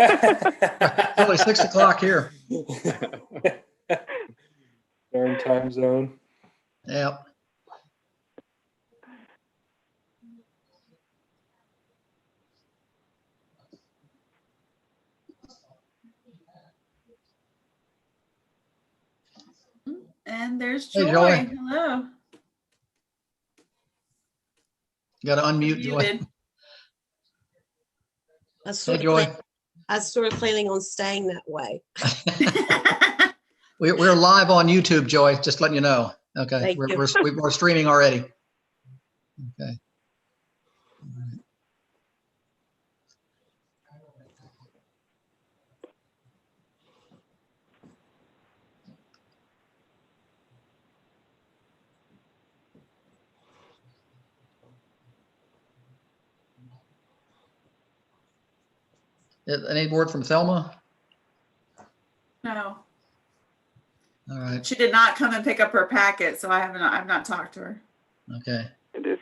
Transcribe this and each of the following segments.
It's only 6 o'clock here. Darn time zone. Yep. And there's Hey, Joy. Joy. Hello. You got to unmute, Joy. Muted. Hey, Joy. I was sort of planning on staying that way. We're live on YouTube, Joy, just letting you know. Okay, Thank you. we're streaming already. Okay. Any word from Thelma? No, All right. she did not come and pick up her packet, so I've not talked to her. Okay. It's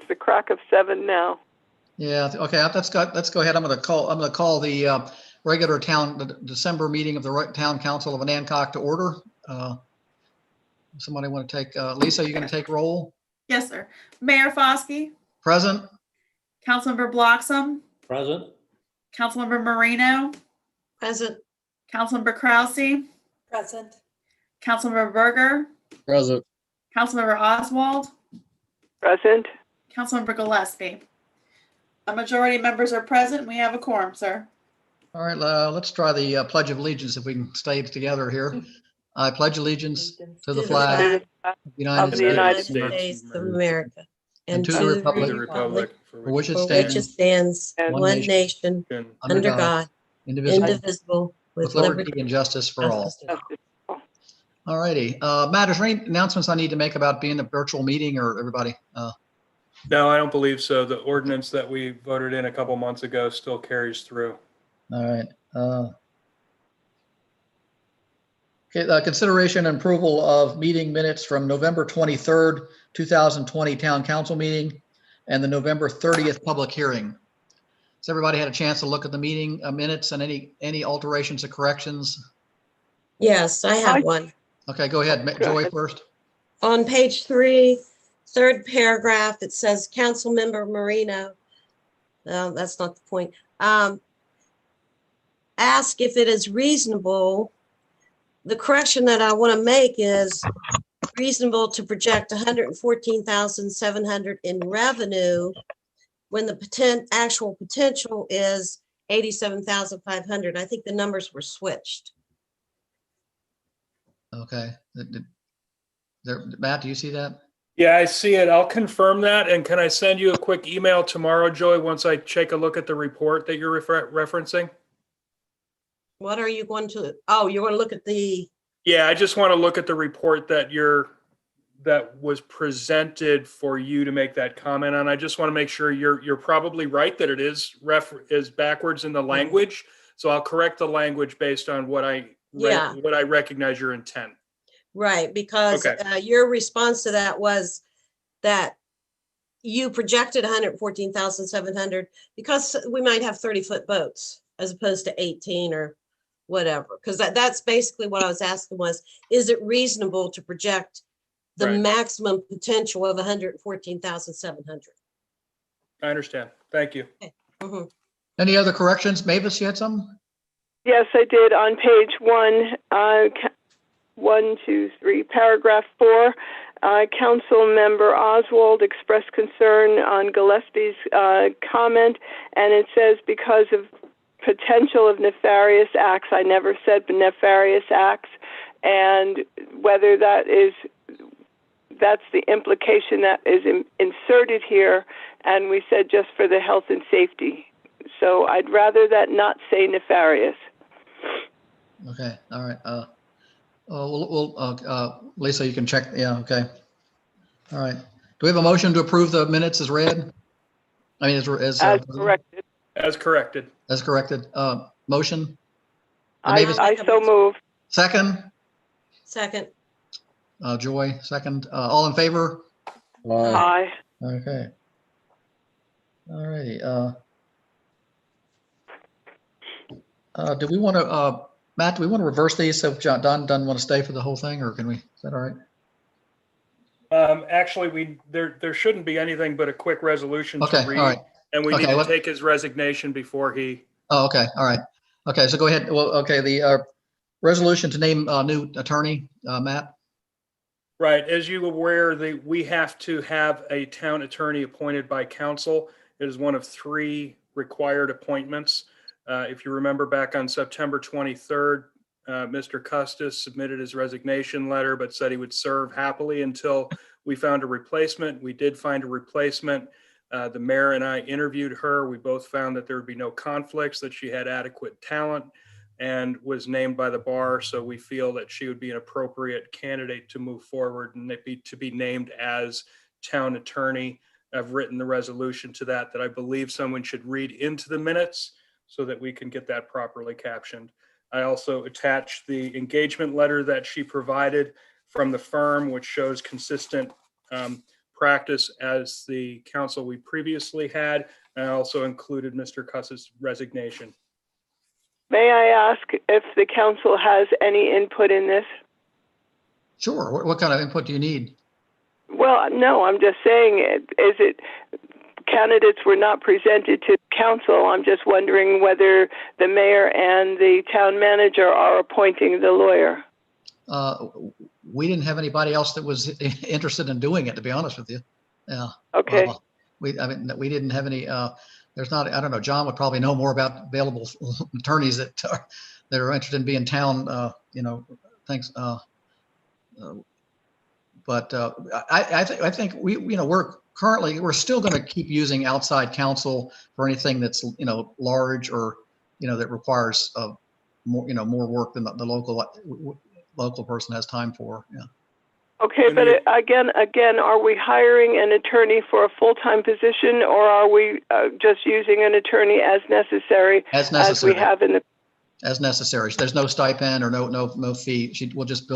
the crack of 7 now. Yeah. Okay. Let's go ahead. I'm going to call the regular the December meeting of the Town Council of Anacog to order. Somebody want to take Lisa? You going to take roll? Yes, sir. Mayor Foskey, Present. Councilmember Bloxham, Present. Councilmember Marino, Present. Councilmember Krause, Present. Councilmember Berger, Present. Councilmember Oswald, Present. Councilmember Gillespie. A majority of members are present. We have a quorum, sir. All right. Let's try the Pledge of Allegiance if we can stay together here. I pledge allegiance to the flag of the United Of the United States States of America and to the republic for for which it which it stands, stands, And one nation, under God, indivisible, indivisible, with liberty and justice for all. justice for all. All righty. Matt, is there any announcements I need to make about being a virtual meeting or everybody? No, I don't believe so. The ordinance that we voted in a couple months ago still carries through. All right. Okay, consideration and approval of meeting minutes from November 23rd, 2020 Town Council meeting and the November 30th public hearing. Has everybody had a chance to look at the meeting minutes and any alterations or corrections? Yes, I have one. Okay, go ahead. Joy first. On page 3, third paragraph, it says Councilmember Marino. No, that's not the point. Ask if it is reasonable. The correction that I want to make is reasonable to project 114,700 in revenue when the actual potential is 87,500. I think the numbers were switched. Okay. Matt, do you see that? Yeah, I see it. I'll confirm that. And can I send you a quick email tomorrow, Joy, once I take a look at the report that you're referencing? What are you going to, oh, you're going to look at the, Yeah, I just want to look at the report that was presented for you to make that comment on. I just want to make sure you're probably right that it is backwards in the language. So I'll correct the language based on what I recognize your intent. right, because Okay. your response to that was that you projected 114,700 because we might have 30-foot boats as opposed to 18 or whatever. Because that's basically what I was asking was, is it reasonable to project the Right. maximum potential of 114,700? I understand. Thank you. Mhm. Any other corrections? Mavis, you had some? Yes, I did on page 1, 1, 2, 3, paragraph 4. Council member Oswald expressed concern on Gillespie's comment, and it says because of potential of nefarious acts. I never said nefarious acts, and whether that's the implication that is inserted here, and we said just for the health and safety. So I'd rather that not say nefarious. Okay. All right. Lisa, you can check. Yeah. Okay. All right. Do we have a motion to approve the minutes as read? I mean, as Corrected. As corrected. As corrected. Motion. I so move. Second. Second. Joy. Second. All in favor? Aye. Okay. All righty. Do we want to, Matt, do we want to reverse these? So if Don doesn't want to stay for the whole thing, or can we, is that all right? Actually, there shouldn't be anything but a quick resolution Okay, to read. all right. And we Okay, need to let- take his resignation before he, Oh, okay, all right. Okay, so go ahead. Well, okay, the resolution to name a new attorney, Matt? right, as you aware, we have to have a town attorney appointed by council. It is one of 3 required appointments. If you remember back on September 23rd, Mr. Custis submitted his resignation letter, but said he would serve happily until we found a replacement. We did find a replacement. The mayor and I interviewed her. We both found that there would be no conflicts, that she had adequate talent and was named by the bar. So we feel that she would be an appropriate candidate to move forward and to be named as town attorney. I've written the resolution to that I believe someone should read into the minutes so that we can get that properly captioned. I also attached the engagement letter that she provided from the firm, which shows consistent practice as the council we previously had. And I also included Mr. Cuss's resignation. May I ask if the council has any input in this? Sure. What kind of input do you need? Well, no, I'm just saying, is it, candidates were not presented to council. I'm just wondering whether the mayor and the town manager are appointing the lawyer. We didn't have anybody else that was interested in doing it, to be honest with you. Yeah. Okay. We didn't have any, there's not, I don't know, John would probably know more about available attorneys that are interested in being town, things. But I think we're still going to keep using outside counsel for anything that's, large or, that requires more work than the local person has time for. Yeah. Okay, but again, are we hiring an attorney for a full-time position, or are we just using an attorney as necessary? As necessary. As we have in the. As necessary. There's no stipend or no fee. She just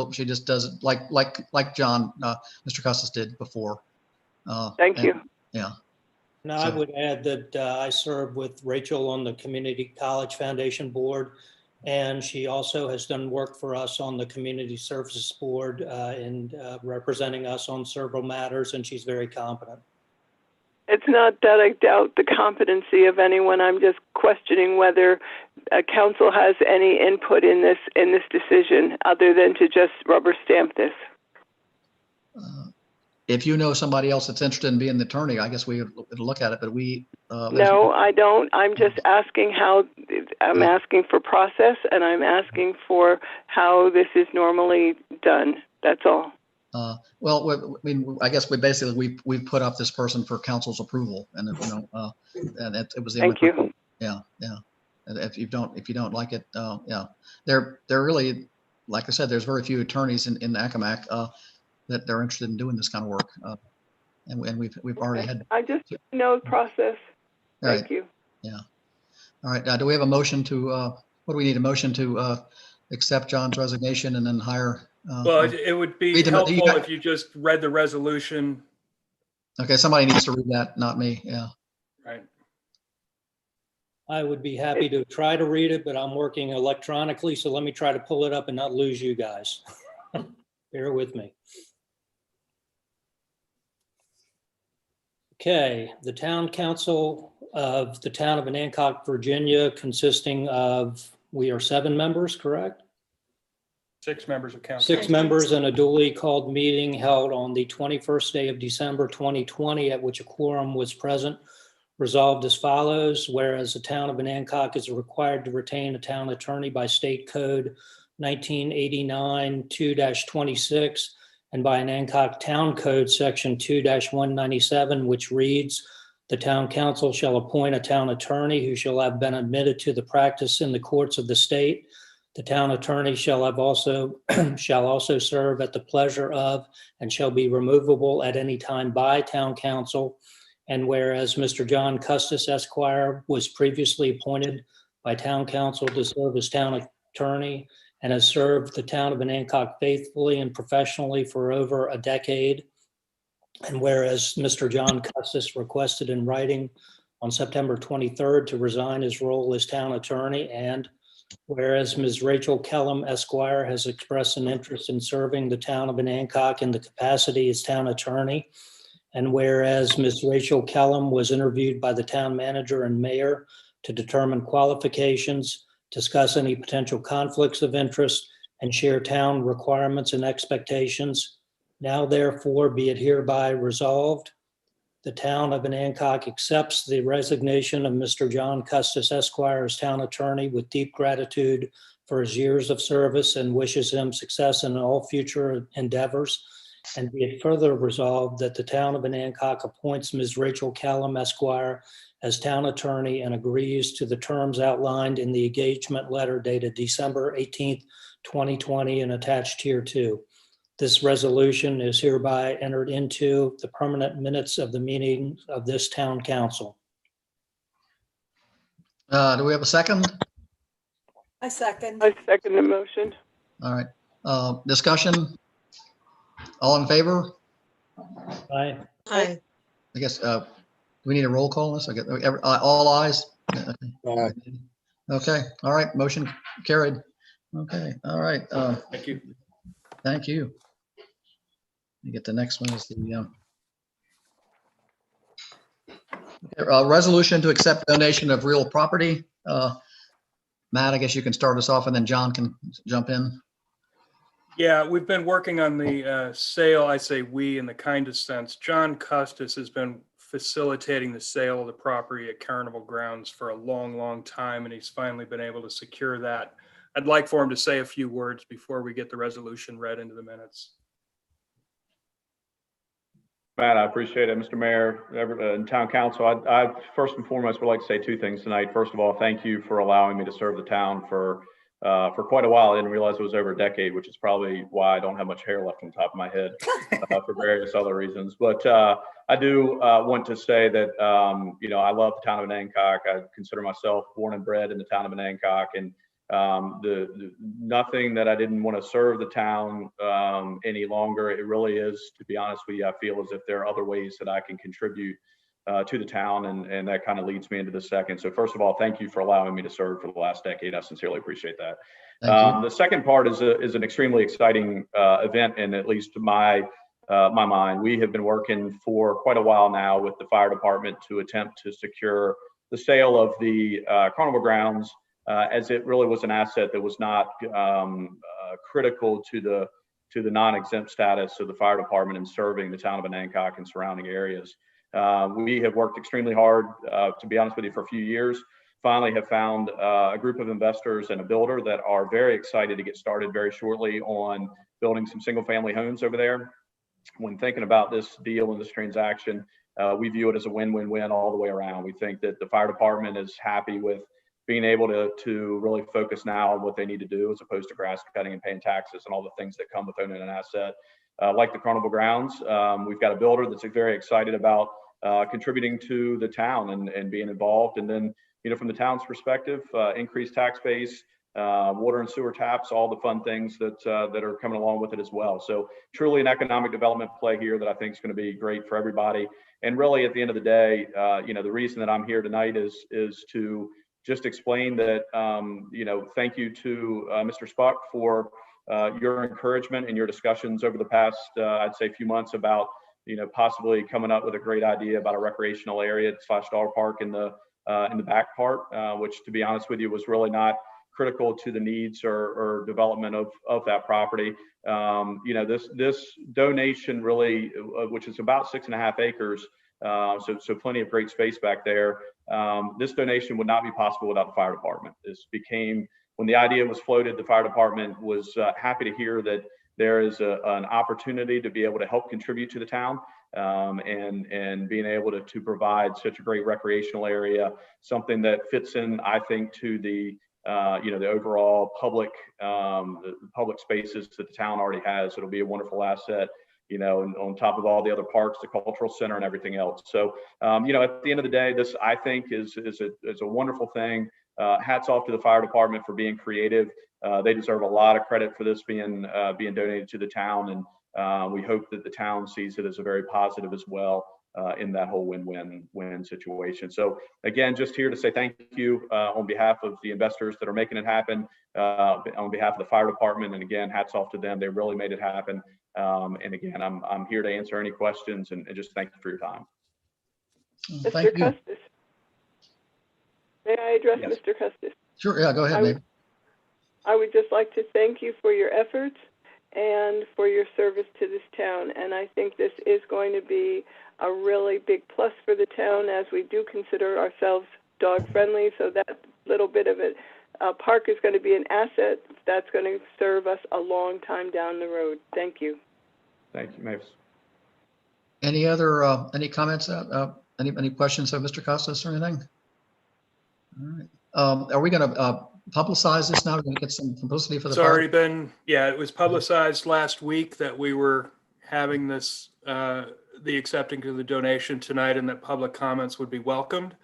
does it like John, Mr. Custis did before. Thank you. Yeah. Now, I would add that I serve with Rachel on the Community College Foundation Board, and she also has done work for us on the Community Services Board and representing us on several matters, and she's very competent. It's not that I doubt the competency of anyone. I'm just questioning whether council has any input in this decision other than to just rubber stamp this. If you know somebody else that's interested in being the attorney, I guess we would look at it, but we. No, I don't. I'm just asking I'm asking for process, and I'm asking for how this is normally done. That's all. Well, I guess we've put up this person for council's approval, and and it was the Thank only. you. Yeah. And if you don't like it, yeah, they're really, like I said, there's very few attorneys in Accomack that they're interested in doing this kind of work, and we've already had. I just know the process. Thank you. Yeah. All right. Do we have a motion to? What do we need? A motion to accept John's resignation and then hire? Well, it would be helpful if you just read the resolution. Okay, somebody needs to read that, not me. Yeah. Right. I would be happy to try to read it, but I'm working electronically, so let me try to pull it up and not lose you guys. Bear with me. Okay, the town council of the town of Anacog, Virginia, consisting of, we are 7 members, correct? 6 members of council. 6 members and a duly called meeting held on the 21st day of December 2020, at which a quorum was present, resolved as follows. Whereas the town of Anacog is required to retain a town attorney by state code 1989 2-26 and by Anacog Town Code section 2-197, which reads, the town council shall appoint a town attorney who shall have been admitted to the practice in the courts of the state. The town attorney shall also serve at the pleasure of and shall be removable at any time by town council. And whereas Mr. John Custis Esquire was previously appointed by town council to serve as town attorney and has served the town of Anacog faithfully and professionally for over a decade. And whereas Mr. John Custis requested in writing on September 23rd to resign his role as town attorney. And whereas Ms. Rachel Kellum Esquire has expressed an interest in serving the town of Anacog in the capacity as town attorney. And whereas Ms. Rachel Kellum was interviewed by the town manager and mayor to determine qualifications, discuss any potential conflicts of interest, and share town requirements and expectations. Now therefore be it hereby resolved, the town of Anacog accepts the resignation of Mr. John Custis Esquire as town attorney with deep gratitude for his years of service and wishes him success in all future endeavors. And be it further resolved that the town of Anacog appoints Ms. Rachel Callum Esquire as town attorney and agrees to the terms outlined in the engagement letter dated December 18th, 2020 and attached here too. This resolution is hereby entered into the permanent minutes of the meeting of this town council. Do we have a second? I second. I second the motion. All right. Discussion? All in favor? Aye. Aye. I guess, do we need a roll call on this? I get, all ayes? Okay, all right, motion carried. Okay, all right, Thank you. thank you. You get the next one is the resolution to accept donation of real property. Matt, I guess you can start us off and then John can jump in. Yeah, we've been working on the sale. I say we in the kindest sense. John Custis has been facilitating the sale of the property at Carnival Grounds for a long, long time, and he's finally been able to secure that. I'd like for him to say a few words before we get the resolution read into the minutes. Matt, I appreciate it. Mr. Mayor, and Town Council, I first and foremost would like to say two things tonight. First of all, thank you for allowing me to serve the town for quite a while. I didn't realize it was over a decade, which is probably why I don't have much hair left on top of my head for various other reasons. But I do want to say that, I love the town of Anacog. I consider myself born and bred in the town of Anacog, and nothing that I didn't want to serve the town any longer. It really is, to be honest with you, I feel as if there are other ways that I can contribute to the town, and that kind of leads me into the second. So first of all, thank you for allowing me to serve for the last decade. I sincerely appreciate that. The second part is an extremely exciting event, and at least to my mind, we have been working for quite a while now with the fire department to attempt to secure the sale of the Carnival Grounds, as it really was an asset that was not critical to the non-exempt status of the fire department in serving the town of Anacog and surrounding areas. We have worked extremely hard, to be honest with you, for a few years. Finally have found a group of investors and a builder that are very excited to get started very shortly on building some single family homes over there. When thinking about this deal and this transaction, we view it as a win-win-win all the way around. We think that the fire department is happy with being able to really focus now on what they need to do, as opposed to grass cutting and paying taxes and all the things that come with owning an asset like the Carnival Grounds. We've got a builder that's very excited about contributing to the town and being involved. And then, from the town's perspective, increased tax base, water and sewer taps, all the fun things that are coming along with it as well. So truly an economic development play here that I think is going to be great for everybody. And really, at the end of the day, the reason that I'm here tonight is to just explain that, thank you to Mr. Spuck for your encouragement and your discussions over the past, I'd say, few months about, possibly coming up with a great idea about a recreational area / dog park in the back part, which, to be honest with you, was really not critical to the needs or development of that property. This donation really, which is about 6.5 acres, so plenty of great space back there. This donation would not be possible without the fire department. This became, when the idea was floated, the fire department was happy to hear that there is an opportunity to be able to help contribute to the town, and being able to provide such a great recreational area, something that fits in, I think, to the overall public spaces that the town already has. It'll be a wonderful asset, on top of all the other parks, the cultural center, and everything else. So, at the end of the day, this, I think, is a wonderful thing. Hats off to the fire department for being creative. They deserve a lot of credit for this being donated to the town, and we hope that the town sees it as a very positive as well. in that whole win-win-win situation. So again, just here to say thank you on behalf of the investors that are making it happen, on behalf of the fire department, and again, hats off to them. They really made it happen. And again, I'm here to answer any questions and just thank you for your time. Thank Mr. you. Custis. May I address Yes. Mr. Custis? Sure, yeah, go ahead, Nate. I would just like to thank you for your efforts and for your service to this town. And I think this is going to be a really big plus for the town, as we do consider ourselves dog friendly. So that little bit of it, park is going to be an asset that's going to serve us a long time down the road. Thank you. Thank you, Mavis. Any other, any comments, any questions of Mr. Costas or anything? All right. Are we going to publicize this now? We're going to get some publicity for the It's already fire? been, yeah, it was publicized last week that we were having this, the accepting of the donation tonight, and that public comments would be welcomed.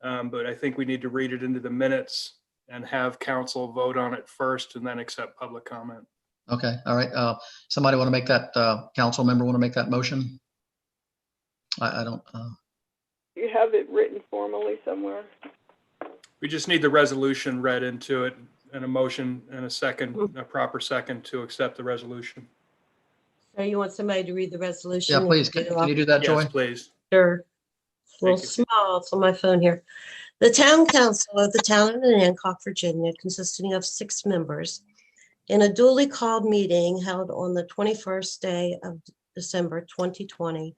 But I think we need to read it into the minutes and have council vote on it first and then accept public comment. Okay, all right. Somebody want to make that, council member want to make that motion? I don't, You have it written formally somewhere. We just need the resolution read into it and a motion and a second, a proper second to accept the resolution. So you want somebody to read the resolution? yeah, and please, read it can off? you do that, Joy? Yes, please. Sure. It's a little Thank you. small. It's on my phone here. The Town Council of the Town of Hancock, Virginia, consisting of 6 members, in a duly called meeting held on the 21st day of December 2020,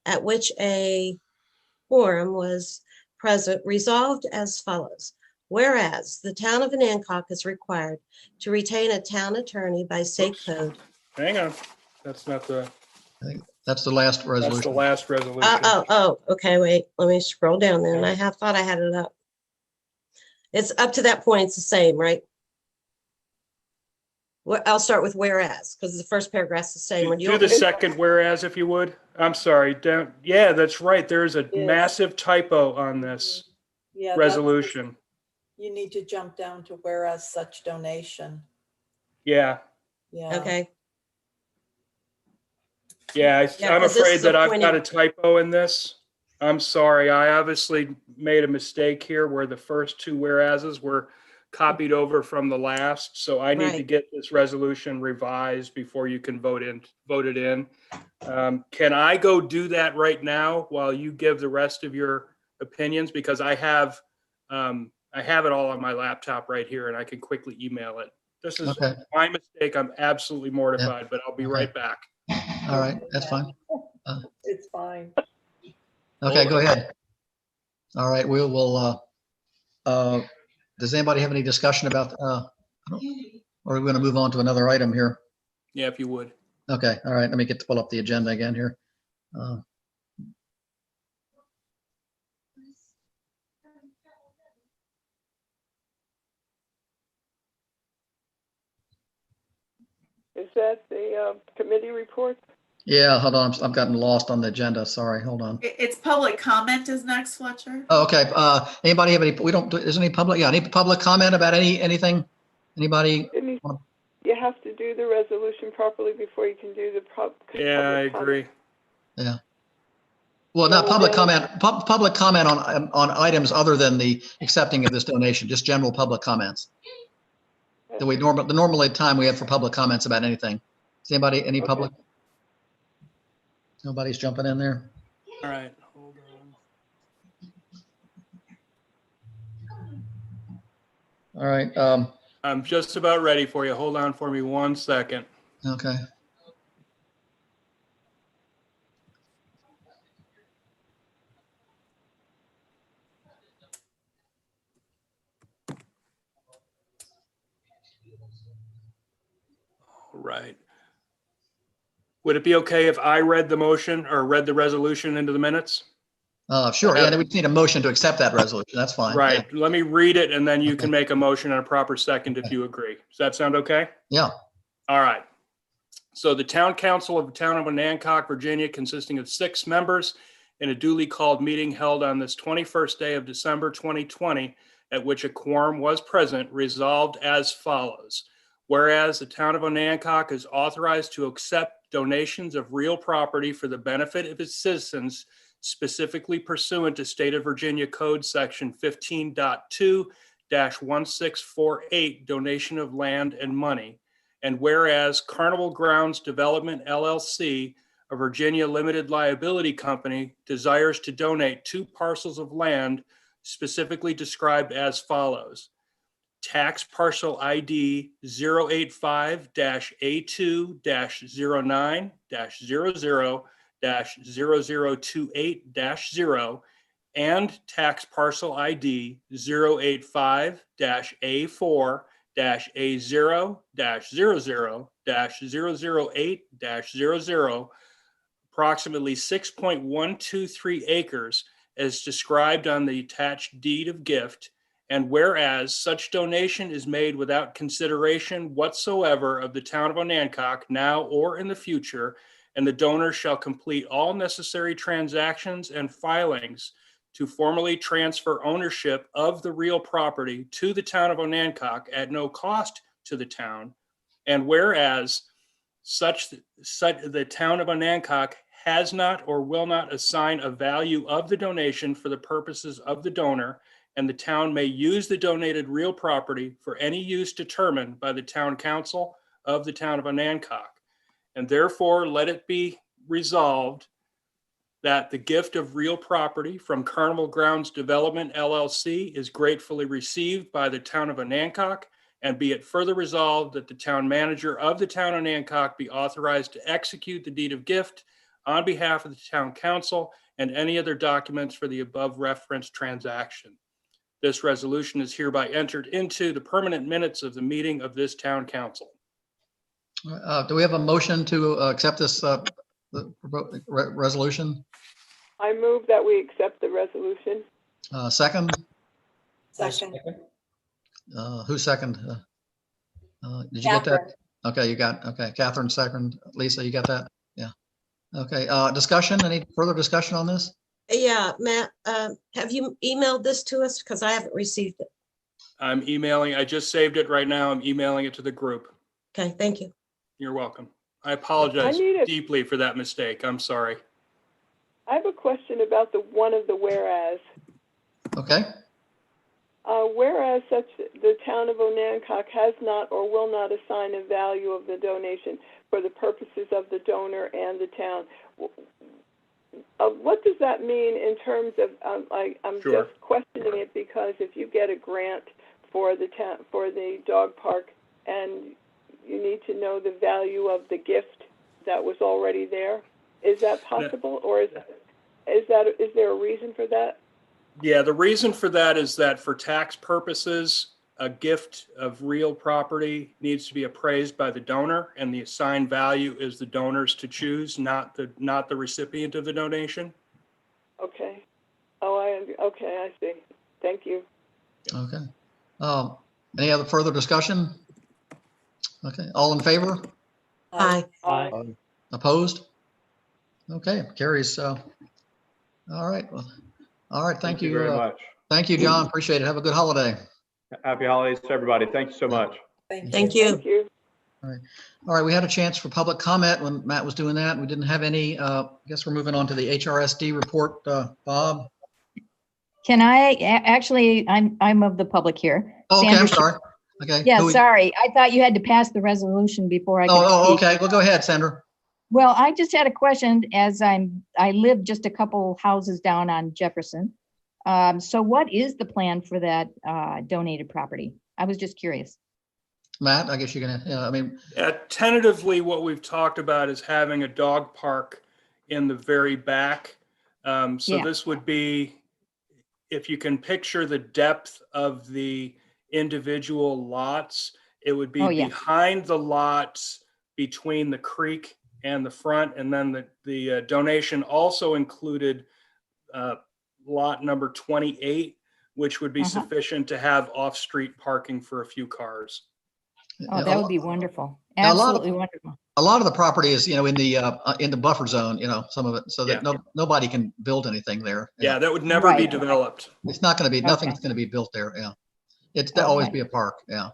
at which a quorum was present, resolved as follows. Whereas the Town of Hancock is required to retain a town attorney by state Oops. code. Hang on. That's not the, That's the last that's the resolution. last resolution. Okay, wait, let me scroll down then. Thought I had it up. It's up to that point, it's the same, right? Well, I'll start with whereas, because the first paragraph's the same. When you Do the second whereas, if you would. I'm sorry, down, yeah, that's right. There is a Yes. massive typo on this Yeah, that's- resolution. You need to jump down to whereas such donation. Yeah, Yeah. Okay, yeah, Yeah, I'm 'cause this afraid is that I've got a appointed- typo in this. I'm sorry. I obviously made a mistake here where the first 2 whereases were copied over from the last. So I need to Right. get this resolution revised before you can vote it in. Can I go do that right now while you give the rest of your opinions? Because I have it all on my laptop right here and I can quickly email it. This is Okay, my mistake. I'm absolutely mortified, but I'll be right back. all right, that's fine. It's fine. Okay, go ahead. All right, we will, does anybody have any discussion about, or are we going to move on to another item here? Yeah, if you would. Okay, all right, let me pull up the agenda again here. Is that the committee report? Yeah, hold on, I've gotten lost on the agenda, sorry, hold on. It's public comment is next, Fletcher. Oh, okay, anybody have any, we don't, is any public, yeah, any public comment about anything? Anybody? You have to do the resolution properly before you can do the Yeah, I public comment. agree. Yeah. Well, not public comment, public comment on items other than the accepting of this donation, just general public comments. The normally time we have for public comments about anything. Is anybody, any public? Nobody's jumping in there? All right, hold on. All right, I'm just about ready for you. Hold on for me 1 second. okay. All right. Would it be okay if I read the motion or read the resolution into the minutes? Sure, yeah, then we just need a motion to accept that resolution, that's fine. Right. Let me read it and then you Okay. can make a motion and a proper second if you agree. Does that sound okay? Yeah, All right. So the Town Council of the Town of Hancock, Virginia, consisting of 6 members in a duly called meeting held on this 21st day of December 2020, at which a quorum was present, resolved as follows. Whereas the Town of Hancock is authorized to accept donations of real property for the benefit of its citizens specifically pursuant to State of Virginia Code Section 15.2-1648, donation of land and money. And whereas Carnival Grounds Development LLC, a Virginia limited liability company, desires to donate 2 parcels of land specifically described as follows: tax parcel ID 085-A2-09-00-0028-0 and tax parcel ID 085-A4-A0-00-008-008-00, approximately 6.123 acres as described on the attached deed of gift. And whereas such donation is made without consideration whatsoever of the town of Onancock now or in the future, and the donor shall complete all necessary transactions and filings to formally transfer ownership of the real property to the town of Onancock at no cost to the town. And whereas the town of Onancock has not or will not assign a value of the donation for the purposes of the donor, and the town may use the donated real property for any use determined by the town council of the town of Onancock. And therefore, let it be resolved that the gift of real property from Carnival Grounds Development LLC is gratefully received by the town of Onancock, and be it further resolved that the town manager of the town of Onancock be authorized to execute the deed of gift on behalf of the town council and any other documents for the above referenced transaction. This resolution is hereby entered into the permanent minutes of the meeting of this town council. Do we have a motion to accept this resolution? I move that we accept the resolution. Second? Second. Who second? Did you get that? Okay, you got, okay, Catherine second. Lisa, you got that? Yeah. Okay, discussion, any further discussion on this? Yeah, Matt, have you emailed this to us? Because I haven't received it. I'm emailing, I just saved it right now. I'm emailing it to the group. Okay, thank you. You're welcome. I apologize I need a- deeply for that mistake. I'm sorry. I have a question about one of the whereas. Okay, Whereas the town of Onancock has not or will not assign a value of the donation for the purposes of the donor and the town. What does that mean in terms of? I'm Sure. just questioning it because if you get a grant for the dog park and you need to know the value of the gift that was already there, is that possible, or is there a reason for that? Yeah, the reason for that is that for tax purposes, a gift of real property needs to be appraised by the donor, and the assigned value is the donor's to choose, not the recipient of the donation. Okay. Okay, I see. Thank you. okay. Any other further discussion? Okay, all in favor? Aye. Aye. Opposed? Okay, carries. All right, well, all right, thank you. very much. Thank you, John. Appreciate it. Have a good holiday. Happy holidays to everybody. Thank you so much. Thank you. Thank you. All right, we had a chance for public comment when Matt was doing that. We didn't have any. I guess we're moving on to the HRSD report. Bob? Can I, actually, I'm of the public here. Oh, okay, I'm Sandra sorry. Okay. Yeah, who we- sorry. I thought you had to pass the resolution before I could Oh, speak. okay. Well, go ahead, Sandra. Well, I just had a question as I live just a couple houses down on Jefferson. So what is the plan for that donated property? I was just curious. Matt, I guess you're gonna, I mean, Tentatively, what we've talked about is having a dog park in the very back. So Yeah. this would be, if you can picture the depth of the individual lots, it would be Oh, yeah. behind the lots between the creek and the front. And then the donation also included lot number 28, which would be Uh-huh. sufficient to have off-street parking for a few cars. Oh, that would be wonderful. Yeah, a lot of- Absolutely wonderful. a lot of the property is, in the buffer zone, some of it, so that Yeah. nobody can build anything there. Yeah, that would never be Right. developed. It's not gonna be, nothing's Okay. gonna be built there, yeah. It's to always Okay. be a park, yeah.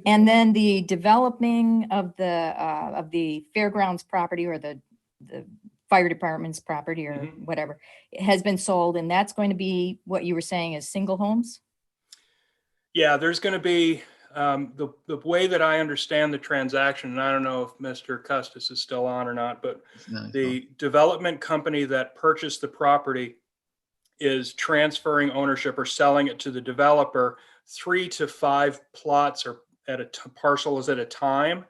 And then the developing of the fairgrounds property or the fire department's property or Mhm. whatever, it has been sold, and that's going to be what you were saying is single homes? Yeah, there's going to be, the way that I understand the transaction, and I don't know if Mr. Custis is still on or not, but No, the development company that purchased the property is transferring ownership or selling it to the developer 3 to 5 plots or at a parcels at a time.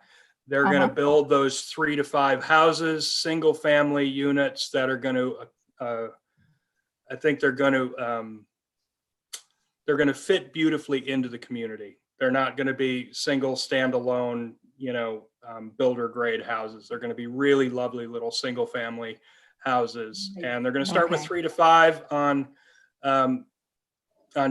They're going to Uh-huh. build those 3 to 5 houses, single family units that are going to, I think they're going to fit beautifully into the community. They're not going to be single standalone, builder grade houses. They're going to be really lovely little single family houses. And they're going to start with Okay. 3 to 5 on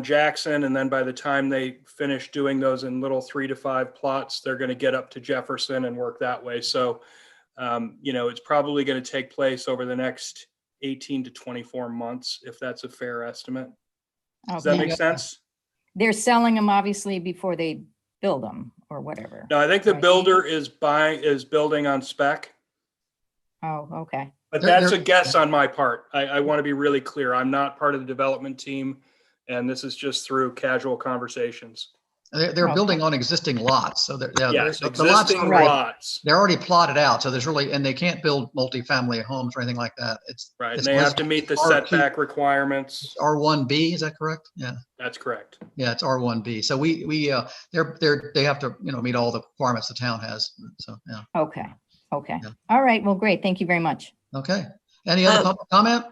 Jackson. And then by the time they finish doing those in little 3 to 5 plots, they're going to get up to Jefferson and work that way. So, it's probably going to take place over the next 18 to 24 months, if that's a fair estimate. Does that Okay. make sense? They're selling them obviously before they build them or whatever. No, I think the Right. builder is building on spec, Oh, okay. but They're- that's a they're- guess on my part. I want to be really clear. I'm not part of the development team, and this is just through casual conversations. They're Okay. building on existing lots, so Yes, the lots existing are already, lots, they're already plotted out, so there's really, and they can't build multifamily homes or anything like that. right? And it's they have listed to meet the R2. setback requirements. R1B, is that correct? Yeah, That's correct. yeah, it's R1B. So they have to, meet all the requirements the town has. So, yeah, Okay. Okay. Yeah. All right. Well, great. Thank you very much. okay. Any other Um, public comment?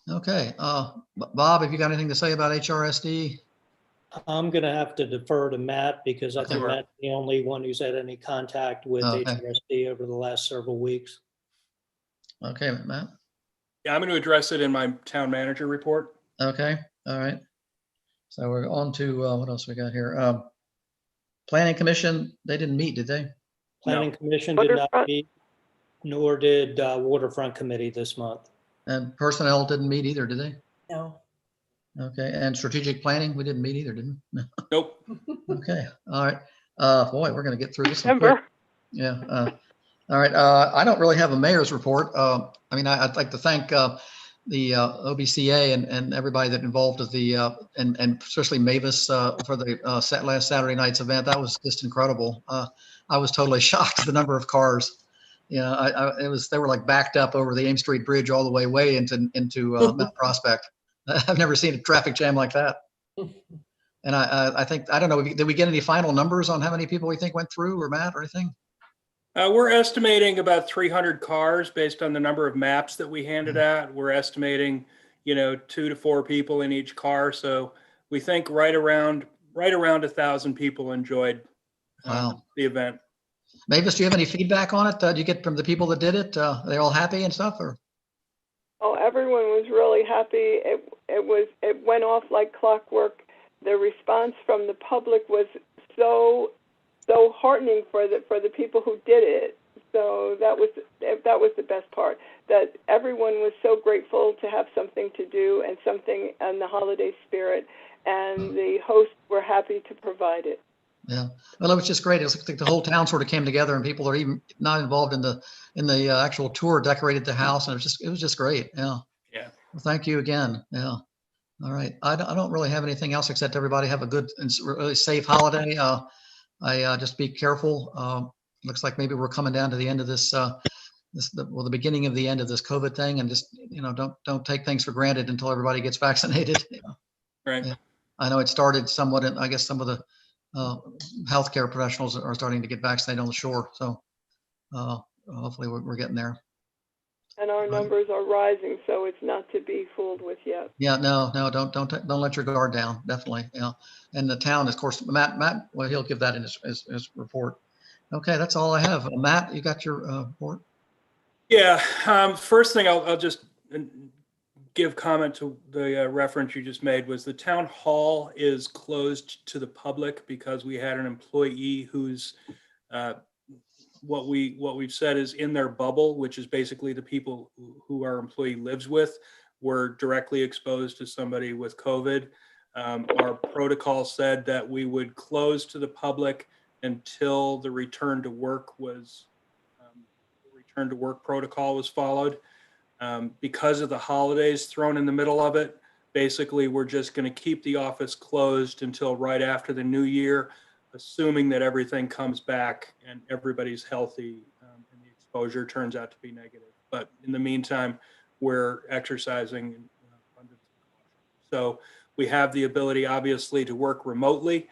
Okay, Bob, have you got anything to say about HRSD? I'm going to have to defer to Matt because I think Sure. Matt's the only one who's had any contact with Okay. HRSD over the last several weeks. Okay, Matt? Yeah, I'm going to address it in my town manager report. Okay, all right. So we're on to, what else we got here? Planning Commission, they didn't meet, did they? Planning Commission did not Waterfront. meet, nor did Waterfront Committee this month. And Personnel didn't meet either, did they? No. Okay, and Strategic Planning, we didn't meet either, didn't we? Nope. Okay, all right. Boy, we're gonna get through this one quick. Remember, Yeah, all right, I don't really have a mayor's report. I'd like to thank the OBCA and everybody that involved with the, and especially Mavis for the last Saturday night's event. That was just incredible. I was totally shocked at the number of cars. They were like backed up over the Ames Street Bridge all the way into Mount Prospect. I've never seen a traffic jam like that. And I think, I don't know, did we get any final numbers on how many people we think went through, or Matt, or anything? We're estimating about 300 cars based on the number of maps that we handed out. We're estimating, 2 to 4 people in each car. So we think right around 1,000 people enjoyed Wow. the event. Mavis, do you have any feedback on it? Did you get from the people that did it? They all happy and stuff, or? oh, everyone was really happy. It went off like clockwork. The response from the public was so heartening for the people who did it. So that was the best part. That everyone was so grateful to have something to do and something in the holiday spirit, and the hosts were happy to provide it. Yeah, well, it was just great. It was like the whole town sort of came together, and people that are even not involved in the actual tour decorated the house, and it was just great. Yeah. Yeah. Well, thank you again. Yeah. All right. I don't really have anything else except everybody have a good and really safe holiday. I just be careful. Looks like maybe we're coming down to the end of this. The beginning of the end of this COVID thing, and just don't take things for granted until everybody gets vaccinated. Right. Yeah. I know it started somewhat, and I guess some of the healthcare professionals are starting to get vaccinated on the shore. So hopefully we're getting there. And our numbers are rising, so it's not to be fooled with yet. Yeah, no, don't let your guard down. Definitely. Yeah. And the town, of course, Matt, well, he'll give that in his report. Okay, that's all I have. Matt, you got your report? Yeah. First thing I'll just give comment to the reference you just made was the town hall is closed to the public because we had an employee who's what we've said is in their bubble, which is basically the people who our employee lives with, were directly exposed to somebody with COVID. Our protocol said that we would close to the public until the return to work was return to work protocol was followed. Because of the holidays thrown in the middle of it, basically, we're just going to keep the office closed until right after the new year, assuming that everything comes back and everybody's healthy and the exposure turns out to be negative. But in the meantime, we're exercising abundance of caution. So we have the ability, obviously, to work remotely.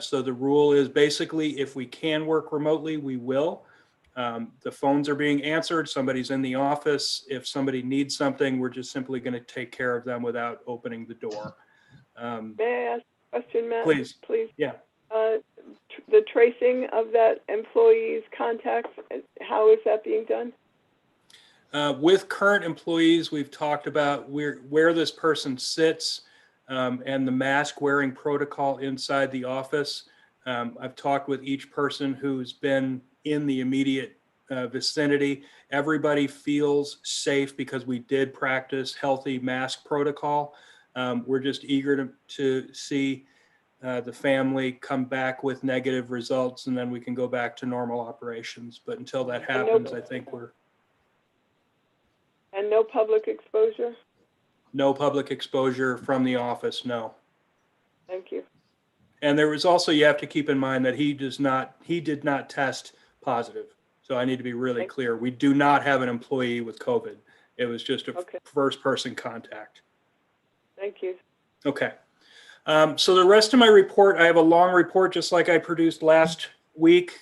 So the rule is basically, if we can work remotely, we will. The phones are being answered. Somebody's in the office. If somebody needs something, we're just simply going to take care of them without opening the door. May I ask a question, Matt? Please. Please. Yeah. The tracing of that employee's contacts, how is that being done? With current employees, we've talked about where this person sits and the mask wearing protocol inside the office. I've talked with each person who's been in the immediate vicinity. Everybody feels safe because we did practice healthy mask protocol. We're just eager to see the family come back with negative results, and then we can go back to normal operations. But until that happens, I think we're... And no public exposure? No public exposure from the office, no. Thank you. And there was also, you have to keep in mind that he did not test positive. So I need to be really clear. We do not have an employee with COVID. It was just a first person contact. Thank you. Okay. So the rest of my report, I have a long report, just like I produced last week.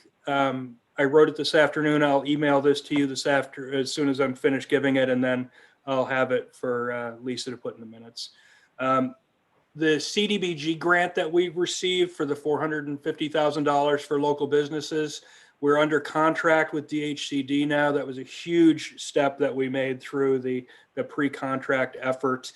I wrote it this afternoon. I'll email this to you as soon as I'm finished giving it, and then I'll have it for Lisa to put in the minutes. The CDBG grant that we received for the $450,000 for local businesses, we're under contract with DHCD now. That was a huge step that we made through the pre-contract effort.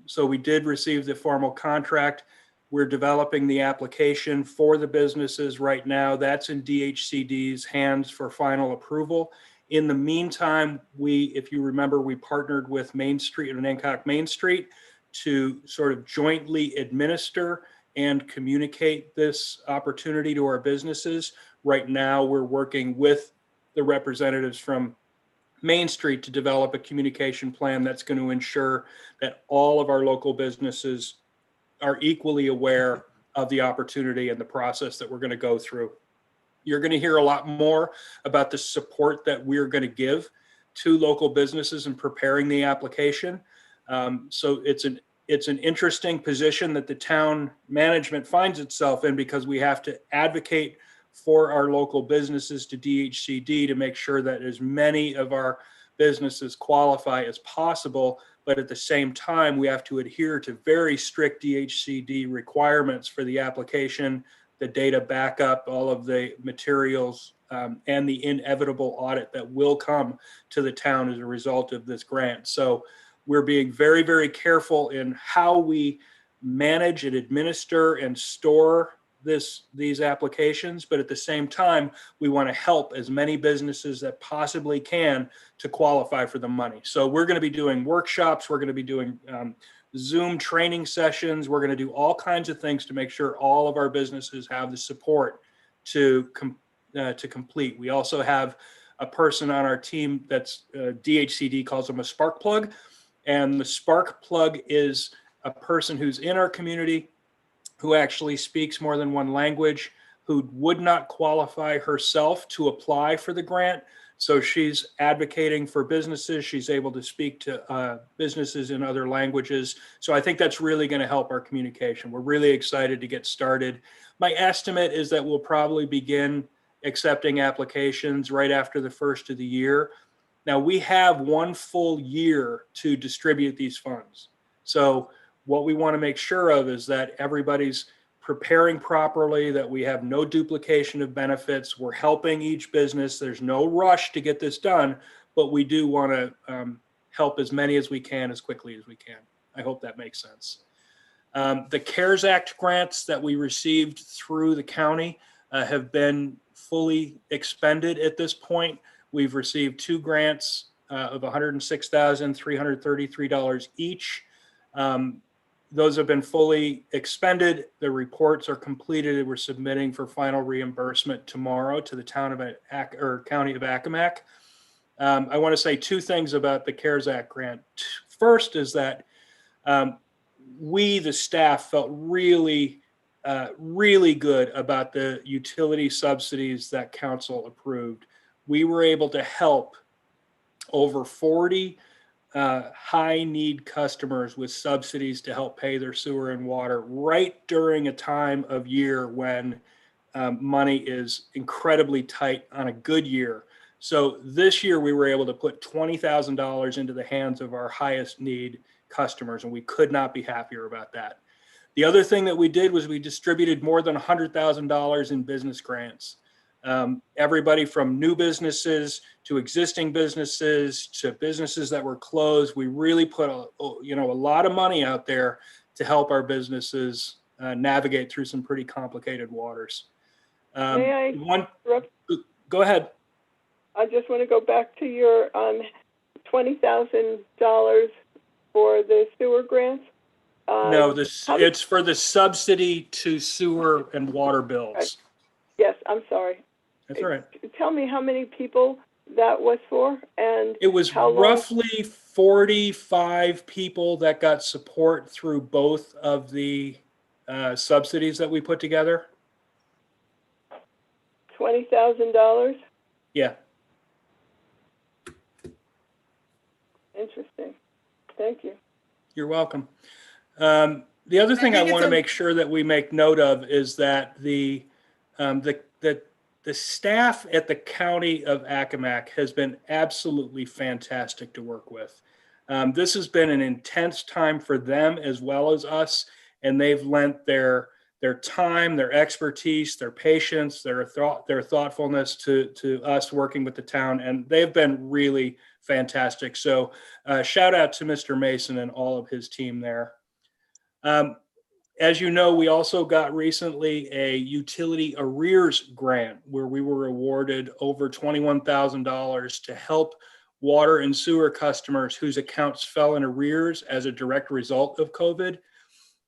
So we did receive the formal contract. We're developing the application for the businesses right now. That's in DHCD's hands for final approval. In the meantime, if you remember, we partnered with Main Street and Hancock Main Street to sort of jointly administer and communicate this opportunity to our businesses. Right now, we're working with the representatives from Main Street to develop a communication plan that's going to ensure that all of our local businesses are equally aware of the opportunity and the process that we're going to go through. You're going to hear a lot more about the support that we're going to give to local businesses in preparing the application. So it's an interesting position that the town management finds itself in, because we have to advocate for our local businesses to DHCD to make sure that as many of our businesses qualify as possible. But at the same time, we have to adhere to very strict DHCD requirements for the application, the data backup, all of the materials, and the inevitable audit that will come to the town as a result of this grant. So we're being very, very careful in how we manage and administer and store these applications, but at the same time, we want to help as many businesses that possibly can to qualify for the money. So we're going to be doing workshops, we're going to be doing Zoom training sessions, we're going to do all kinds of things to make sure all of our businesses have the support to complete. We also have a person on our team that's DHCD calls them a spark plug, and the spark plug is a person who's in our community who actually speaks more than one language, who would not qualify herself to apply for the grant. So she's advocating for businesses. She's able to speak to businesses in other languages. So I think that's really going to help our communication. We're really excited to get started. My estimate is that we'll probably begin accepting applications right after the first of the year. Now, we have 1 full year to distribute these funds. So what we want to make sure of is that everybody's preparing properly, that we have no duplication of benefits. We're helping each business. There's no rush to get this done, but we do want to help as many as we can, as quickly as we can. I hope that makes sense. The CARES Act grants that we received through the county have been fully expended at this point. We've received 2 grants of $106,333 each. Those have been fully expended. The reports are completed. We're submitting for final reimbursement tomorrow to the County of Accomack. I want to say two things about the CARES Act grant. First is that we, the staff, felt really good about the utility subsidies that council approved. We were able to help over 40 high need customers with subsidies to help pay their sewer and water right during a time of year when money is incredibly tight on a good year. So this year we were able to put $20,000 into the hands of our highest need customers, and we could not be happier about that. The other thing that we did was we distributed more than $100,000 in business grants. Everybody from new businesses to existing businesses to businesses that were closed. We really put a lot of money out there to help our businesses navigate through some pretty complicated waters. May I interrupt? Go ahead. I just want to go back to your $20,000 for the sewer grants. No, it's for the subsidy to sewer and water bills. Right. Yes, I'm sorry. That's all right. Tell me how many people that was for, and it was roughly 45 people that got support through both of the subsidies that we put together. $20,000. Yeah. Interesting. Thank you. You're welcome. The other thing I think want to it's make sure that we make note of is that the staff at the County of Accomack has been absolutely fantastic to work with. This has been an intense time for them as well as us, and they've lent their time, their expertise, their patience, their thoughtfulness to us working with the town, and they've been really fantastic. So shout out to Mr. Mason and all of his team there. As you know, we also got recently a utility arrears grant where we were awarded over $21,000 to help water and sewer customers whose accounts fell in arrears as a direct result of COVID.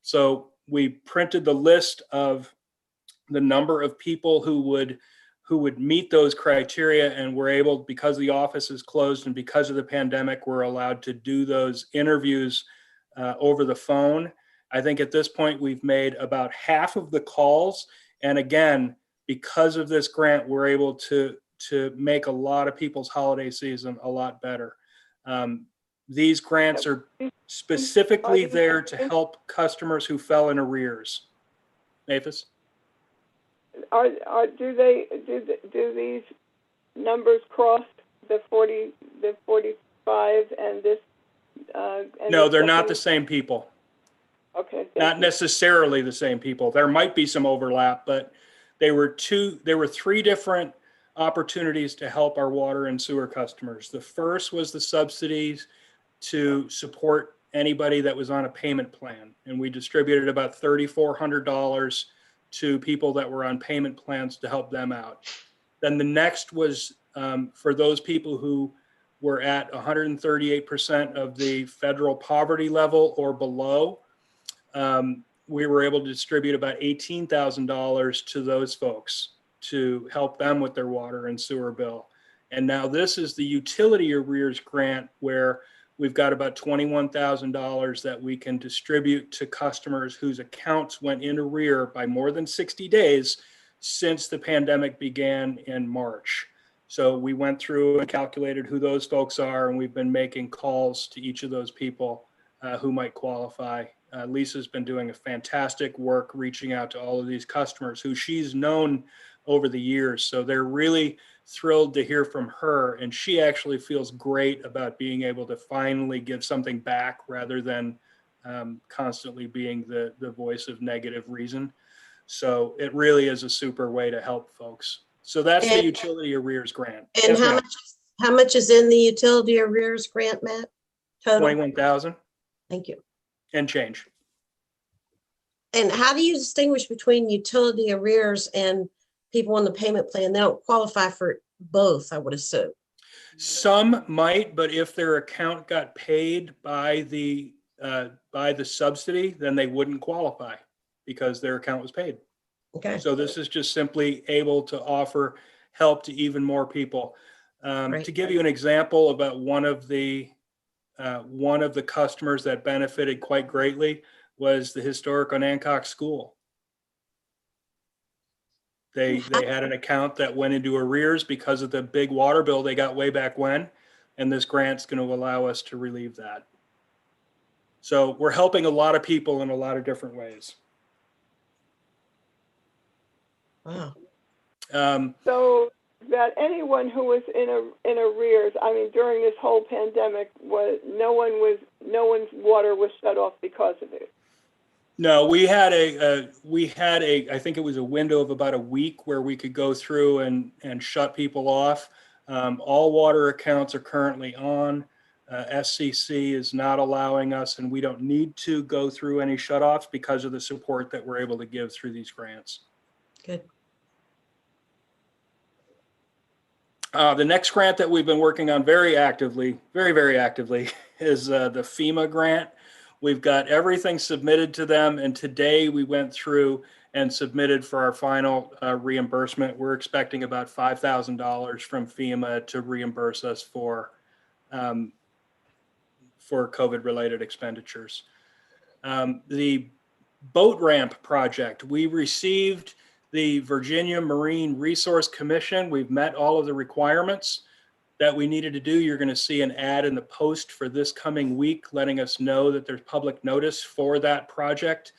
So we printed the list of the number of people who would meet those criteria, and we're able, because the office is closed and because of the pandemic, we're allowed to do those interviews over the phone. I think at this point we've made about half of the calls, and again, because of this grant, we're able to make a lot of people's holiday season a lot better. These grants are specifically there to help customers who fell in arrears. Mavis? Do these numbers cross the 40, the 45, and this? No, they're not the same people. Okay. Not necessarily the same people. There might be some overlap, but there were three different opportunities to help our water and sewer customers. The first was the subsidies to support anybody that was on a payment plan, and we distributed about $3,400 to people that were on payment plans to help them out. Then the next was for those people who were at 138% of the federal poverty level or below. We were able to distribute about $18,000 to those folks to help them with their water and sewer bill. And now this is the utility arrears grant, where we've got about $21,000 that we can distribute to customers whose accounts went in arrear by more than 60 days since the pandemic began in March. So we went through and calculated who those folks are, and we've been making calls to each of those people who might qualify. Lisa's been doing a fantastic work reaching out to all of these customers who she's known over the years. So they're really thrilled to hear from her, and she actually feels great about being able to finally give something back rather than constantly being the voice of negative reason. So it really is a super way to help folks. So that's the utility arrears grant. And Yes, how much is in the utility arrears grant, Matt? Total? 21,000 Thank you. and change. And how do you distinguish between utility arrears and people on the payment plan? They don't qualify for both, I would assume. Some might, but if their account got paid by the subsidy, then they wouldn't qualify because their account was paid. Okay. So this is just simply able to offer help to even more people. Right. To give you an example about one of the customers that benefited quite greatly was the historic Onancock School. They had an account that went into arrears because of the big water bill they got way back when, and this grant's going to allow us to relieve that. So we're helping a lot of people in a lot of different ways. Wow. So that anyone who was in arrears, I mean, during this whole pandemic, no one's water was shut off because of it. No, we had I think it was a window of about a week where we could go through and shut people off. All water accounts are currently on. SCC is not allowing us, and we don't need to go through any shutoffs because of the support that we're able to give through these grants. Good. The next grant that we've been working on very actively, very actively, is the FEMA grant. We've got everything submitted to them, and today we went through and submitted for our final reimbursement. We're expecting about $5,000 from FEMA to reimburse us for COVID-related expenditures. The boat ramp project, we received the Virginia Marine Resource Commission. We've met all of the requirements that we needed to do. You're going to see an ad in the Post for this coming week letting us know that there's public notice for that project.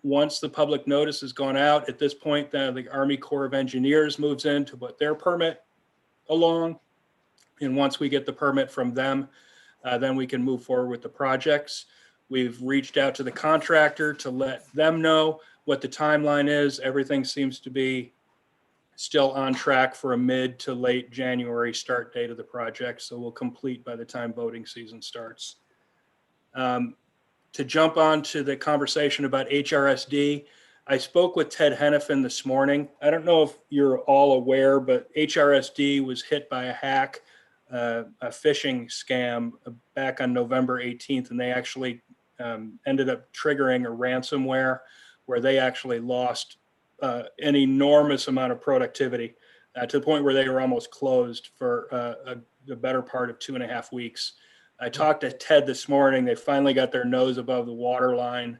Once the public notice has gone out, at this point, the Army Corps of Engineers moves in to put their permit along. And once we get the permit from them, then we can move forward with the projects. We've reached out to the contractor to let them know what the timeline is. Everything seems to be still on track for a mid to late January start date of the project. So we'll complete by the time boating season starts. To jump on to the conversation about HRSD, I spoke with Ted Hennepin this morning. I don't know if you're all aware, but HRSD was hit by a hack, a phishing scam back on November 18th, and they actually ended up triggering a ransomware where they actually lost an enormous amount of productivity to the point where they were almost closed for the better part of 2.5 weeks. I talked to Ted this morning. They finally got their nose above the water line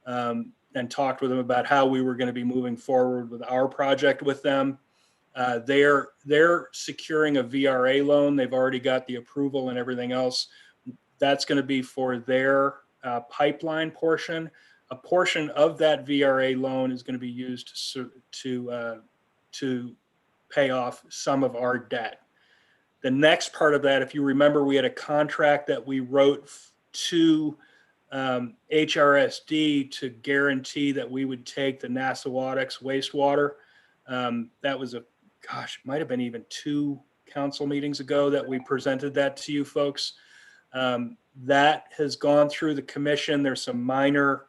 and talked with them about how we were going to be moving forward with our project with them. They're securing a VRA loan. They've already got the approval and everything else. That's going to be for their pipeline portion. A portion of that VRA loan is going to be used to pay off some of our debt. The next part of that, if you remember, we had a contract that we wrote to HRSD to guarantee that we would take the Nassawadox wastewater. That was might have been even 2 council meetings ago that we presented that to you folks. That has gone through the commission. There's some minor,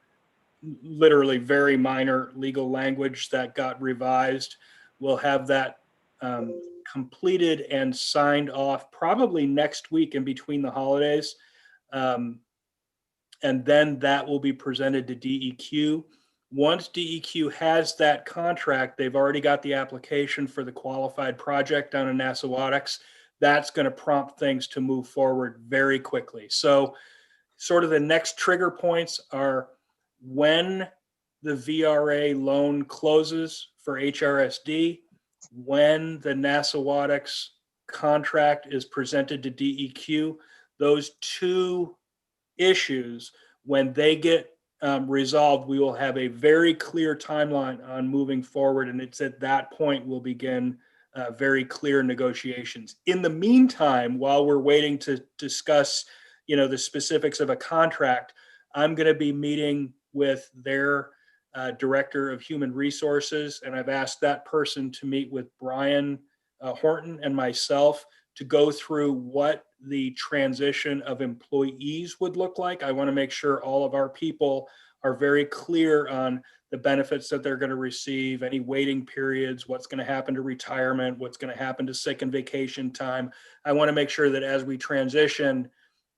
literally very minor legal language that got revised. We'll have that completed and signed off probably next week in between the holidays. And then that will be presented to DEQ. Once DEQ has that contract, they've already got the application for the qualified project down in Nassawadox. That's going to prompt things to move forward very quickly. So sort of the next trigger points are when the VRA loan closes for HRSD, when the Nassawadox contract is presented to DEQ. Those 2 issues, when they get resolved, we will have a very clear timeline on moving forward. And it's at that point we'll begin very clear negotiations. In the meantime, while we're waiting to discuss, the specifics of a contract, I'm going to be meeting with their director of human resources, and I've asked that person to meet with Brian Horton and myself to go through what the transition of employees would look like. I want to make sure all of our people are very clear on the benefits that they're going to receive, any waiting periods, what's going to happen to retirement, what's going to happen to sick and vacation time. I want to make sure that as we transition,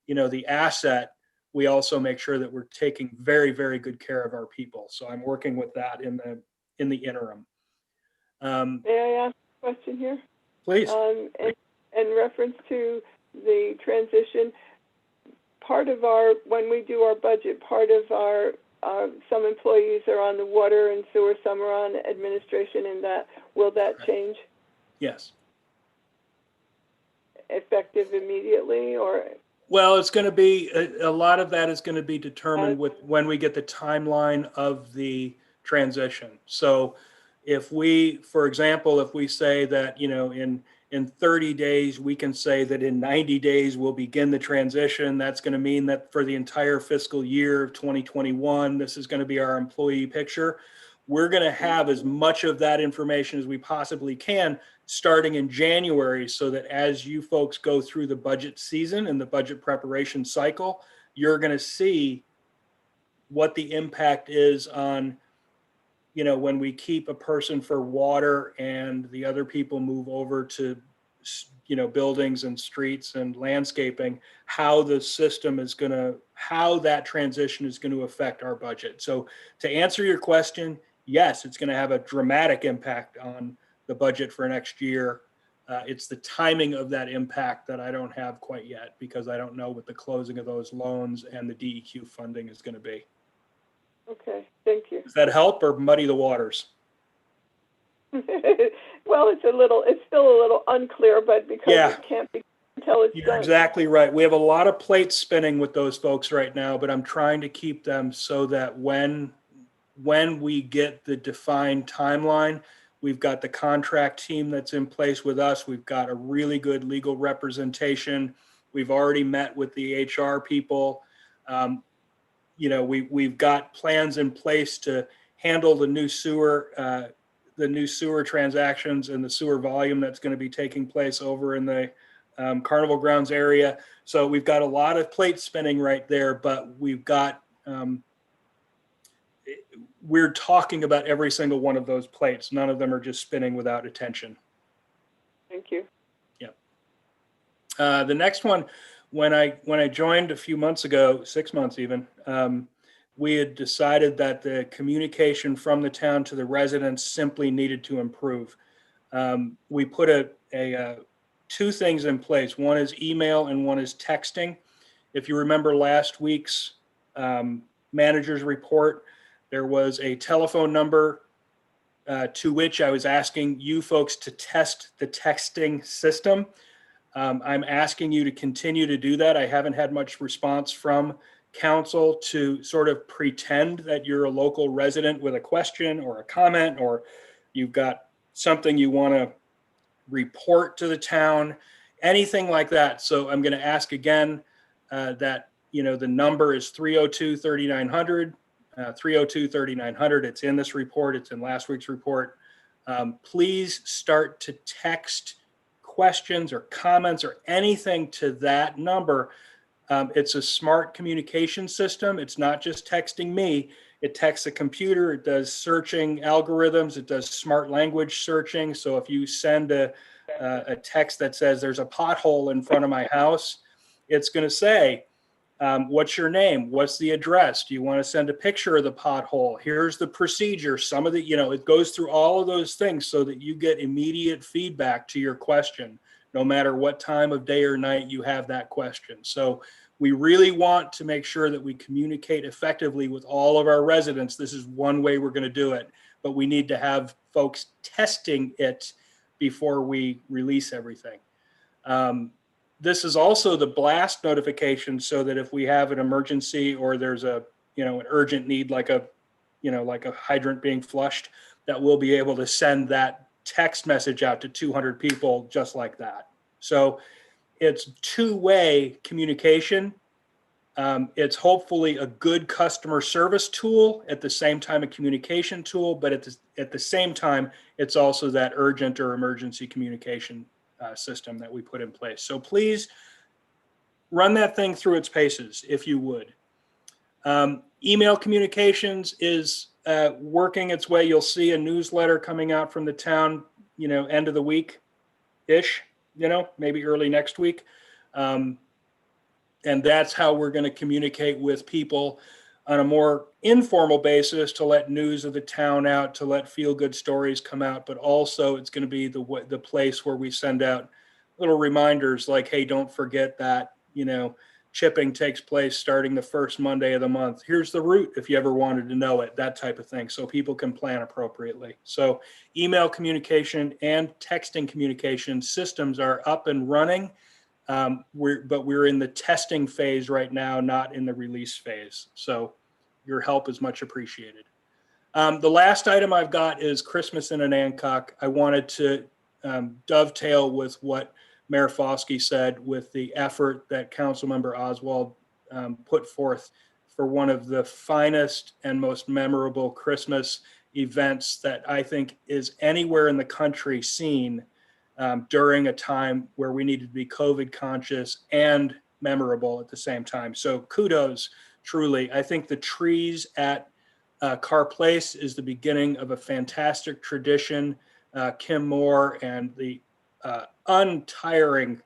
the asset, we also make sure that we're taking very, very good care of our people. So I'm working with that in the interim. May I ask a question here? Please. in reference to the transition, when we do our budget, part of some employees are on the water and sewer, some are on administration, and will that change Yes. effective immediately, or? Well, it's going to be, a lot of that is going to be determined with when we get the timeline of the transition. So if we, for example, if we say that, in 30 days, we can say that in 90 days, we'll begin the transition. That's going to mean that for the entire fiscal year of 2021, this is going to be our employee picture. We're going to have as much of that information as we possibly can starting in January, so that as you folks go through the budget season and the budget preparation cycle, you're going to see what the impact is on, when we keep a person for water and the other people move over to, buildings and streets and landscaping, how the system is going to, how that transition is going to affect our budget. So to answer your question, yes, it's going to have a dramatic impact on the budget for next year. It's the timing of that impact that I don't have quite yet, because I don't know what the closing of those loans and the DEQ funding is going to be. Okay, thank you. Does that help or muddy the waters? Well, it's still a little unclear, but because Yeah. it can't be until it's You're done. exactly right. We have a lot of plates spinning with those folks right now, but I'm trying to keep them so that when we get the defined timeline, we've got the contract team that's in place with us. We've got a really good legal representation. We've already met with the HR people. We've got plans in place to handle the new sewer transactions and the sewer volume that's going to be taking place over in the Carnival Grounds area. So we've got a lot of plates spinning right there, but we've got, we're talking about every single one of those plates. None of them are just spinning without attention. Thank you. Yep. The next one, when I joined a few months ago, 6 months even, we had decided that the communication from the town to the residents simply needed to improve. We put two things in place. One is email and one is texting. If you remember last week's manager's report, there was a telephone number to which I was asking you folks to test the texting system. I'm asking you to continue to do that. I haven't had much response from council to sort of pretend that you're a local resident with a question or a comment, or you've got something you want to report to the town, anything like that. So I'm going to ask again that, the number is 302-3900, 302-3900. It's in this report. It's in last week's report. Please start to text questions or comments or anything to that number. It's a smart communication system. It's not just texting me. It texts a computer. It does searching algorithms. It does smart language searching. So if you send a text that says there's a pothole in front of my house, it's going to say, what's your name? What's the address? Do you want to send a picture of the pothole? Here's the procedure. Some of the, it goes through all of those things so that you get immediate feedback to your question, no matter what time of day or night you have that question. So we really want to make sure that we communicate effectively with all of our residents. This is one way we're going to do it, but we need to have folks testing it before we release everything. This is also the blast notification, so that if we have an emergency or there's an urgent need, like a hydrant being flushed, that we'll be able to send that text message out to 200 people just like that. So it's two-way communication. It's hopefully a good customer service tool, at the same time a communication tool, but at the same time, it's also that urgent or emergency communication system that we put in place. So please run that thing through its paces, if you would. Email communications is working its way. You'll see a newsletter coming out from the town, end of the week-ish, maybe early next week. And that's how we're going to communicate with people on a more informal basis, to let news of the town out, to let feel-good stories come out, but also it's going to be the place where we send out little reminders like, hey, don't forget that, chipping takes place starting the first Monday of the month. Here's the route if you ever wanted to know it, that type of thing, so people can plan appropriately. So email communication and texting communication systems are up and running. But we're in the testing phase right now, not in the release phase. So your help is much appreciated. The last item I've got is Christmas in Anancock. I wanted to dovetail with what Mayor Foskey said with the effort that Councilmember Oswald put forth for one of the finest and most memorable Christmas events that I think is anywhere in the country seen during a time where we needed to be COVID conscious and memorable at the same time. So kudos, truly. I think the trees at Carr Place is the beginning of a fantastic tradition. Kim Moore and the untiring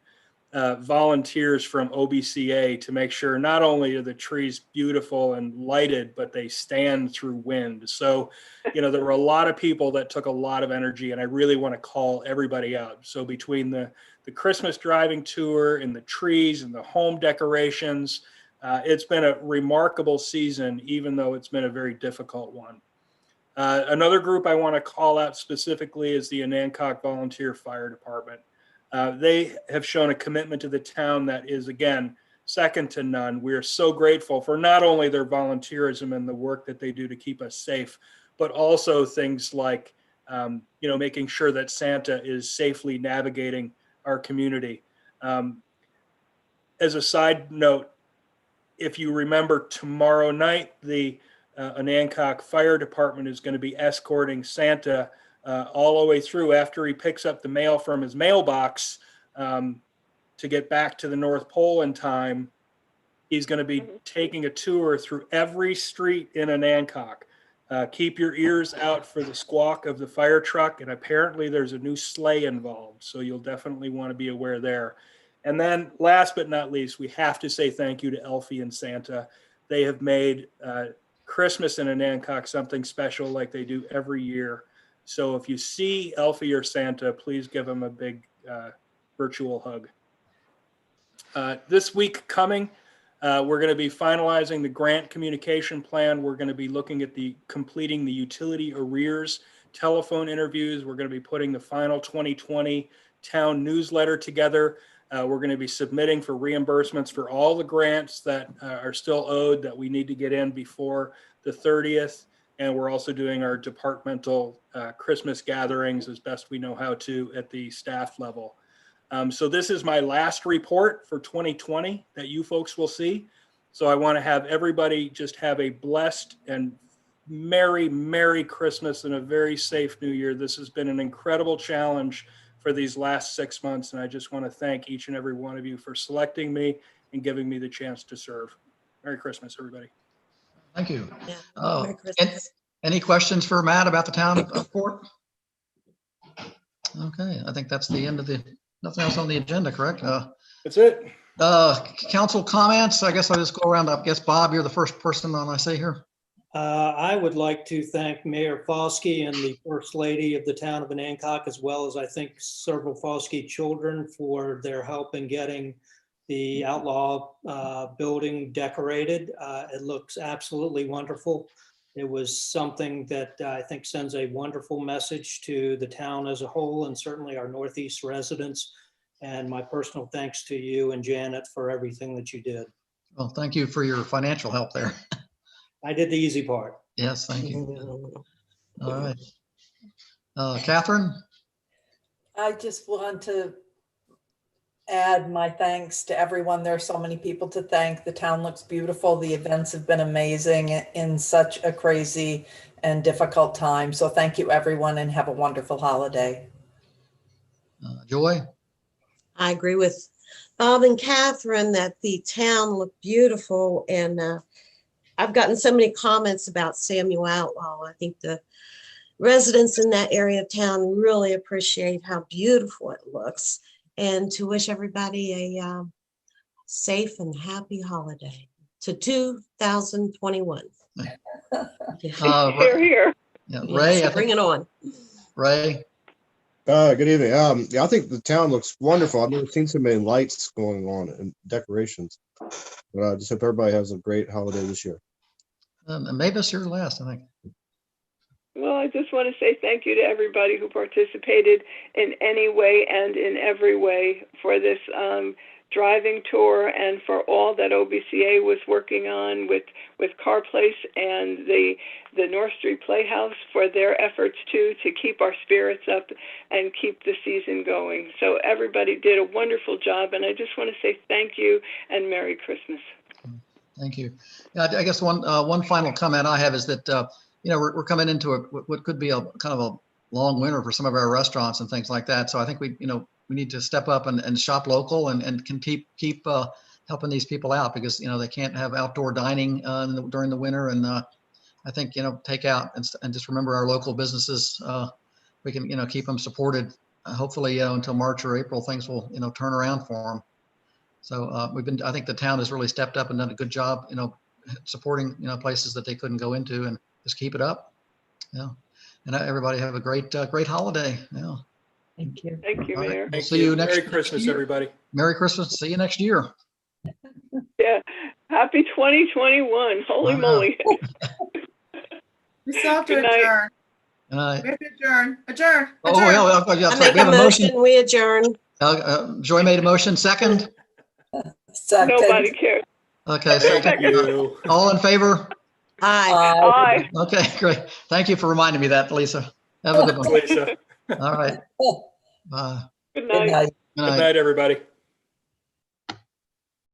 volunteers from OBCA to make sure not only are the trees beautiful and lighted, but they stand through wind. So, there were a lot of people that took a lot of energy, and I really want to call everybody out. So between the Christmas driving tour and the trees and the home decorations, it's been a remarkable season, even though it's been a very difficult one. Another group I want to call out specifically is the Anancock Volunteer Fire Department. They have shown a commitment to the town that is, again, second to none. We are so grateful for not only their volunteerism and the work that they do to keep us safe, but also things like, making sure that Santa is safely navigating our community. As a side note, if you remember, tomorrow night, the Anancock Fire Department is going to be escorting Santa all the way through after he picks up the mail from his mailbox to get back to the North Pole in time. He's going to be taking a tour through every street in Anancock. Keep your ears out for the squawk of the fire truck, and apparently there's a new sleigh involved, so you'll definitely want to be aware there. And then last but not least, we have to say thank you to Elfie and Santa. They have made Christmas in Anancock something special like they do every year. So if you see Elfie or Santa, please give them a big virtual hug. This week coming, we're going to be finalizing the grant communication plan. We're going to be looking at completing the utility arrears telephone interviews. We're going to be putting the final 2020 town newsletter together. We're going to be submitting for reimbursements for all the grants that are still owed that we need to get in before the 30th. And we're also doing our departmental Christmas gatherings as best we know how to at the staff level. So this is my last report for 2020 that you folks will see. So I want to have everybody just have a blessed and Merry Christmas and a very safe New Year. This has been an incredible challenge for these last 6 months. And I just want to thank each and every one of you for selecting me and giving me the chance to serve. Merry Christmas, everybody. Thank you. Yeah. Merry Christmas. Any questions for Matt about the town report? Okay, I think that's the end of nothing else on the agenda, correct? That's it. Council comments, I guess I'll just go around. I guess, Bob, you're the first person on I say here. I would like to thank Mayor Foskey and the First Lady of the town of Anancock, as well as I think several Foskey children, for their help in getting the Outlaw building decorated. It looks absolutely wonderful. It was something that I think sends a wonderful message to the town as a whole, and certainly our Northeast residents. And my personal thanks to you and Janet for everything that you did. Well, thank you for your financial help there. I did the easy part. Yes, thank you. All right. Catherine? I just want to add my thanks to everyone. There are so many people to thank. The town looks beautiful. The events have been amazing in such a crazy and difficult time. So thank you, everyone, and have a wonderful holiday. Joy? I agree with Bob and Catherine that the town looked beautiful, and I've gotten so many comments about Samuel Outlaw. I think the residents in that area of town really appreciate how beautiful it looks, and to wish everybody a safe and happy holiday to 2021. Here, here. Yeah, Ray, Yes, bring it on. Ray? Good evening. Yeah, I think the town looks wonderful. I've never seen so many lights going on and decorations. But I just hope everybody has a great holiday this year. And Mavis, you're last, I think. Well, I just want to say thank you to everybody who participated in any way and in every way for this driving tour, and for all that OBCA was working on with Car Place and the North Street Playhouse for their efforts to keep our spirits up and keep the season going. So everybody did a wonderful job, and I just want to say thank you and Merry Christmas. Thank you. Yeah, I guess one final comment I have is that, we're coming into what could be a kind of a long winter for some of our restaurants and things like that. So I think we need to step up and shop local and can keep helping these people out, because, they can't have outdoor dining during the winter. And I think, take out and just remember our local businesses. We can, keep them supported. Hopefully, until March or April, things will, turn around for them. So I think the town has really stepped up and done a good job, supporting, places that they couldn't go into, and just keep it up. Yeah. And everybody have a great holiday. Yeah. Thank you. Thank you, All right. Mayor. We'll Thank see you next Merry Christmas, year. everybody. Merry Christmas. See you next year. Yeah. Happy 2021. Holy Wow. moly. We still have to Good night. adjourn. We Oh, have to adjourn. Adjourn. yeah, Adjourn. yeah, I that's right. make We a have a motion. motion, we adjourn. Joy made a motion. Second. Second. Nobody cares. Okay. Thank Second. you. All in favor? Aye. Aye. Okay, great. Thank you for reminding me that, Lisa. Have a good one. Lisa. All right. Good Bye. Good night. Good Good night. night, everybody.